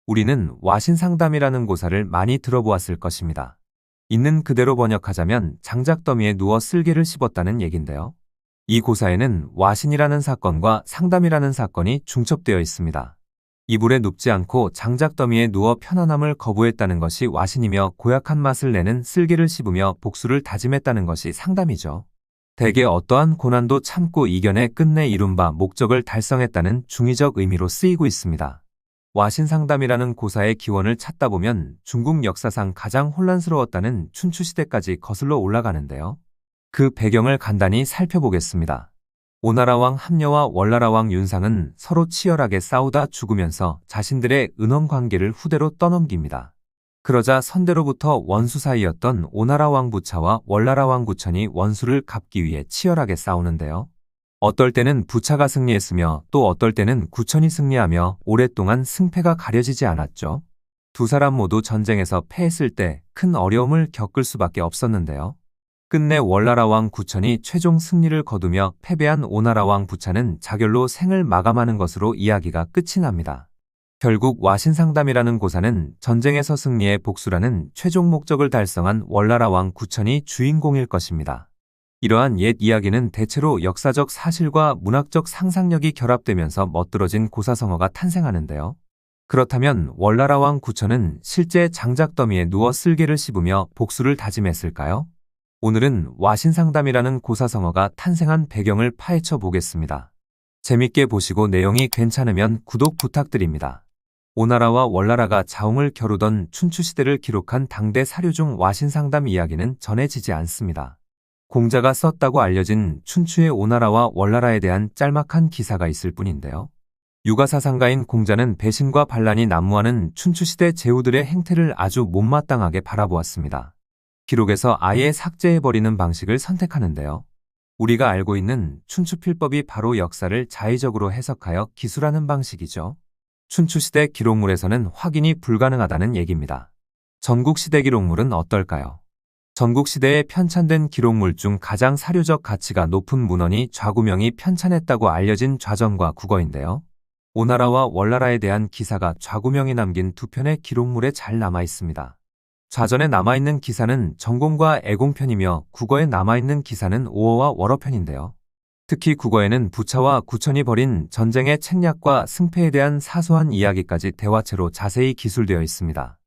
우리는 와신상담이라는 고사를 많이 들어보았을 것입니다. 있는 그대로 번역하자면 장작더미에 누워 쓸개를 씹었다는 얘긴데요. 이 고사에는 와신이라는 사건과 상담이라는 사건이 중첩되어 있습니다. 이불에 눕지 않고 장작더미에 누워 편안함을 거부했다는 것이 와신이며 고약한 맛을 내는 쓸개를 씹으며 복수를 다짐했다는 것이 상담이죠. 대개 어떠한 고난도 참고 이겨내 끝내 이룬바 목적을 달성했다는 중의적 의미로 쓰이고 있습니다. 와신상담이라는 고사의 기원을 찾다 보면 중국 역사상 가장 혼란스러웠다는 춘추시대까지 거슬러 올라가는데요. 그 배경을 간단히 살펴보겠습니다. 오나라 왕 함녀와 월나라 왕 윤상은 서로 치열하게 싸우다 죽으면서 자신들의 은원관계를 후대로 떠넘깁니다. 그러자 선대로부터 원수 사이였던 오나라 왕 부차와 월나라 왕 구천이 원수를 갚기 위해 치열하게 싸우는데요. 어떨 때는 부차가 승리했으며 또 어떨 때는 구천이 승리하며 오랫동안 승패가 가려지지 않았죠. 두 사람 모두 전쟁에서 패했을 때 큰 어려움을 겪을 수밖에 없었는데요. 끝내 월나라 왕 구천이 최종 승리를 거두며 패배한 오나라 왕 부차는 자결로 생을 마감하는 것으로 이야기가 끝이 납니다. 결국 와신상담이라는 고사는 전쟁에서 승리의 복수라는 최종 목적을 달성한 월나라 왕 구천이 주인공일 것입니다. 이러한 옛 이야기는 대체로 역사적 사실과 문학적 상상력이 결합되면서 멋들어진 고사성어가 탄생하는데요. 그렇다면 월나라 왕 구천은 실제 장작더미에 누워 쓸개를 씹으며 복수를 다짐했을까요? 오늘은 와신상담이라는 고사성어가 탄생한 배경을 파헤쳐 보겠습니다. 재밌게 보시고 내용이 괜찮으면 구독 부탁드립니다. 오나라와 월나라가 자웅을 겨루던 춘추시대를 기록한 당대 사료 중 와신상담 이야기는 전해지지 않습니다. 공자가 썼다고 알려진 춘추의 오나라와 월나라에 대한 짤막한 기사가 있을 뿐인데요. 유가사상가인 공자는 배신과 반란이 난무하는 춘추시대 제후들의 행태를 아주 못마땅하게 바라보았습니다. 기록에서 아예 삭제해버리는 방식을 선택하는데요. 우리가 알고 있는 춘추필법이 바로 역사를 자의적으로 해석하여 기술하는 방식이죠. 춘추시대 기록물에서는 확인이 불가능하다는 얘기입니다. 전국시대 기록물은 어떨까요? 전국시대에 편찬된 기록물 중 가장 사료적 가치가 높은 문헌이 좌구명이 편찬했다고 알려진 좌전과 국어인데요. 오나라와 월나라에 대한 기사가 좌구명이 남긴 두 편의 기록물에 잘 남아 있습니다. 좌전에 남아있는 기사는 전공과 애공편이며 국어에 남아있는 기사는 오어와 월어편인데요. 특히 국어에는 부차와 구천이 벌인 전쟁의 책략과 승패에 대한 사소한 이야기까지 대화체로 자세히 기술되어 있습니다.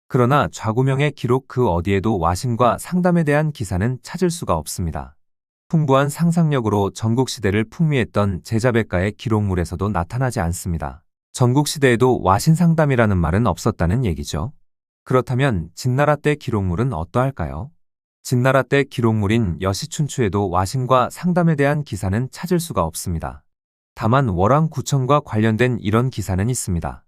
그러나 좌구명의 기록 그 어디에도 와신과 상담에 대한 기사는 찾을 수가 없습니다. 풍부한 상상력으로 전국시대를 풍미했던 제자백가의 기록물에서도 나타나지 않습니다. 전국시대에도 와신상담이라는 말은 없었다는 얘기죠. 그렇다면 진나라 때 기록물은 어떠할까요? 진나라 때 기록물인 여시춘추에도 와신과 상담에 대한 기사는 찾을 수가 없습니다. 다만 월왕구천과 관련된 이런 기사는 있습니다.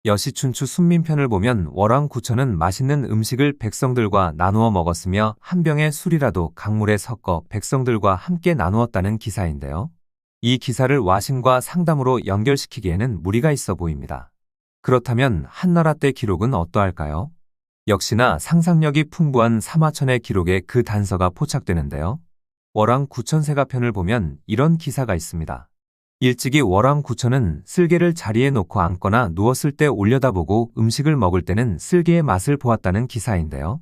여시춘추 순민편을 보면 월왕구천은 맛있는 음식을 백성들과 나누어 먹었으며 한 병의 술이라도 강물에 섞어 백성들과 함께 나누었다는 기사인데요. 이 기사를 와신과 상담으로 연결시키기에는 무리가 있어 보입니다. 그렇다면 한나라 때 기록은 어떠할까요? 역시나 상상력이 풍부한 사마천의 기록에 그 단서가 포착되는데요. 월왕구천세가편을 보면 이런 기사가 있습니다. 일찍이 월왕구천은 쓸개를 자리에 놓고 앉거나 누웠을 때 올려다보고 음식을 먹을 때는 쓸개의 맛을 보았다는 기사인데요.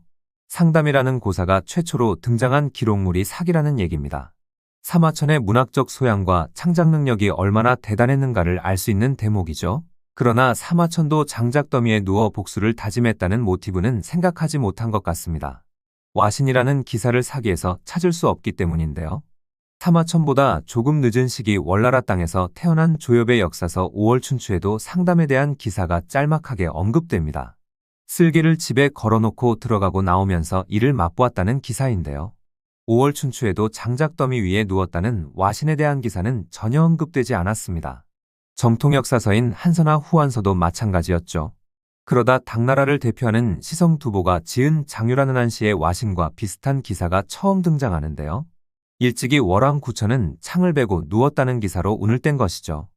상담이라는 고사가 최초로 등장한 기록물이 사기라는 얘기입니다. 사마천의 문학적 소양과 창작 능력이 얼마나 대단했는가를 알 수 있는 대목이죠. 그러나 사마천도 장작더미에 누워 복수를 다짐했다는 모티브는 생각하지 못한 것 같습니다. 와신이라는 기사를 사기에서 찾을 수 없기 때문인데요. 사마천보다 조금 늦은 시기 월나라 땅에서 태어난 조엽의 역사서 5월춘추에도 상담에 대한 기사가 짤막하게 언급됩니다. 쓸개를 집에 걸어놓고 들어가고 나오면서 이를 맛보았다는 기사인데요. 5월춘추에도 장작더미 위에 누웠다는 와신에 대한 기사는 전혀 언급되지 않았습니다. 정통역사서인 한서나 후한서도 마찬가지였죠. 그러다 당나라를 대표하는 시성두보가 지은 장유라는 한시의 와신과 비슷한 기사가 처음 등장하는데요. 일찍이 월왕구천은 창을 베고 누웠다는 기사로 운을 뗀 것이죠.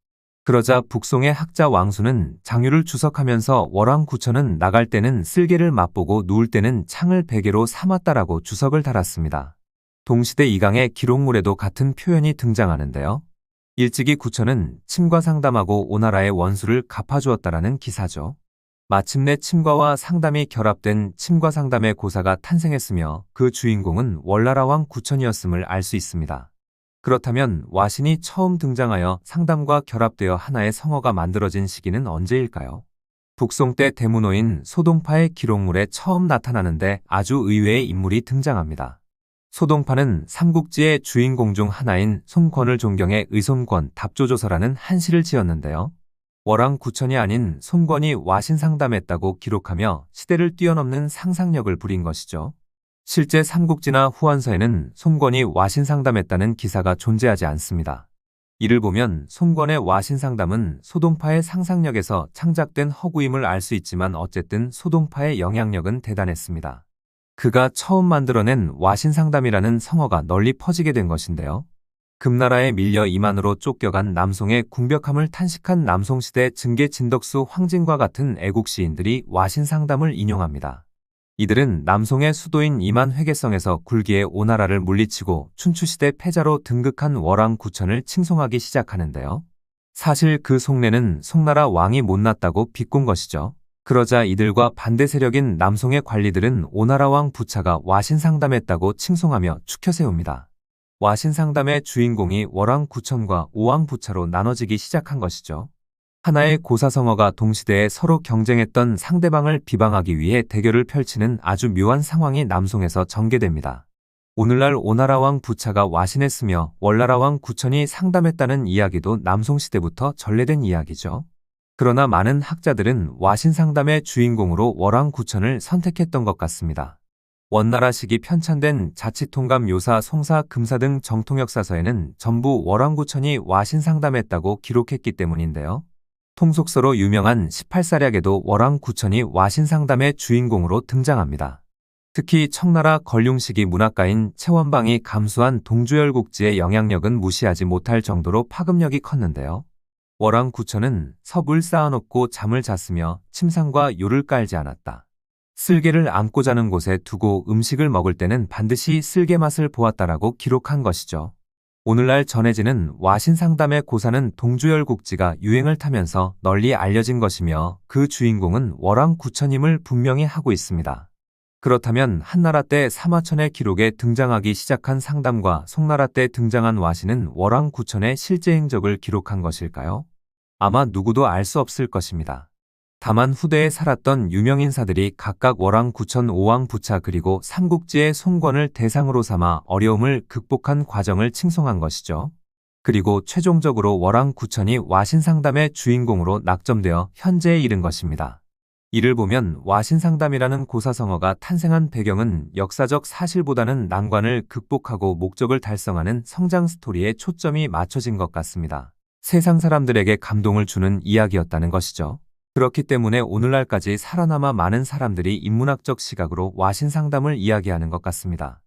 그러자 북송의 학자 왕수는 장유를 주석하면서 월왕구천은 나갈 때는 쓸개를 맛보고 누울 때는 창을 베개로 삼았다라고 주석을 달았습니다. 동시대 이강의 기록물에도 같은 표현이 등장하는데요. 일찍이 구천은 침과 상담하고 오나라의 원수를 갚아주었다라는 기사죠. 마침내 침과와 상담이 결합된 침과상담의 고사가 탄생했으며 그 주인공은 월나라왕 구천이었음을 알 수 있습니다. 그렇다면 와신이 처음 등장하여 상담과 결합되어 하나의 성어가 만들어진 시기는 언제일까요? 북송 때 대문호인 소동파의 기록물에 처음 나타나는데 아주 의외의 인물이 등장합니다. 소동파는 삼국지의 주인공 중 하나인 손권을 존경해 의손권 답조조서라는 한시를 지었는데요. 월왕 구천이 아닌 손권이 와신 상담했다고 기록하며 시대를 뛰어넘는 상상력을 부린 것이죠. 실제 삼국지나 후한서에는 손권이 와신 상담했다는 기사가 존재하지 않습니다. 이를 보면 손권의 와신 상담은 소동파의 상상력에서 창작된 허구임을 알 수 있지만 어쨌든 소동파의 영향력은 대단했습니다. 그가 처음 만들어낸 와신 상담이라는 성어가 널리 퍼지게 된 것인데요. 금나라에 밀려 이만으로 쫓겨간 남송의 궁벽함을 탄식한 남송시대 증계 진덕수 황진과 같은 애국 시인들이 와신 상담을 인용합니다. 이들은 남송의 수도인 이만 회계성에서 굴기에 오나라를 물리치고 춘추시대 패자로 등극한 월왕 구천을 칭송하기 시작하는데요. 사실 그 속내는 송나라 왕이 못났다고 비꼰 것이죠. 그러자 이들과 반대 세력인 남송의 관리들은 오나라 왕 부차가 와신 상담했다고 칭송하며 추켜 세웁니다. 와신 상담의 주인공이 월왕 구천과 오왕 부차로 나눠지기 시작한 것이죠. 하나의 고사성어가 동시대에 서로 경쟁했던 상대방을 비방하기 위해 대결을 펼치는 아주 묘한 상황이 남송에서 전개됩니다. 오늘날 오나라 왕 부차가 와신했으며 월나라 왕 구천이 상담했다는 이야기도 남송시대부터 전래된 이야기죠. 그러나 많은 학자들은 와신 상담의 주인공으로 월왕 구천을 선택했던 것 같습니다. 원나라식이 편찬된 자치통감 요사 송사 금사 등 정통역사서에는 전부 월왕 구천이 와신 상담했다고 기록했기 때문인데요. 통속서로 유명한 18사략에도 월왕 구천이 와신 상담의 주인공으로 등장합니다. 특히 청나라 걸륭시기 문학가인 최원방이 감수한 동주열국지의 영향력은 무시하지 못할 정도로 파급력이 컸는데요. 월왕 구천은 섭을 쌓아놓고 잠을 잤으며 침상과 요를 깔지 않았다. 쓸개를 안고 자는 곳에 두고 음식을 먹을 때는 반드시 쓸개 맛을 보았다라고 기록한 것이죠. 오늘날 전해지는 와신 상담의 고사는 동주열국지가 유행을 타면서 널리 알려진 것이며 그 주인공은 월왕 구천임을 분명히 하고 있습니다. 그렇다면 한나라 때 사마천의 기록에 등장하기 시작한 상담과 송나라 때 등장한 와신은 월왕 구천의 실제 행적을 기록한 것일까요? 아마 누구도 알 수 없을 것입니다. 다만 후대에 살았던 유명인사들이 각각 월왕 구천, 오왕 부차 그리고 삼국지의 손권을 대상으로 삼아 어려움을 극복한 과정을 칭송한 것이죠. 그리고 최종적으로 월왕 구천이 와신 상담의 주인공으로 낙점되어 현재에 이른 것입니다. 이를 보면 와신 상담이라는 고사성어가 탄생한 배경은 역사적 사실보다는 난관을 극복하고 목적을 달성하는 성장 스토리에 초점이 맞춰진 것 같습니다. 세상 사람들에게 감동을 주는 이야기였다는 것이죠. 그렇기 때문에 오늘날까지 살아남아 많은 사람들이 인문학적 시각으로 와신 상담을 이야기하는 것 같습니다.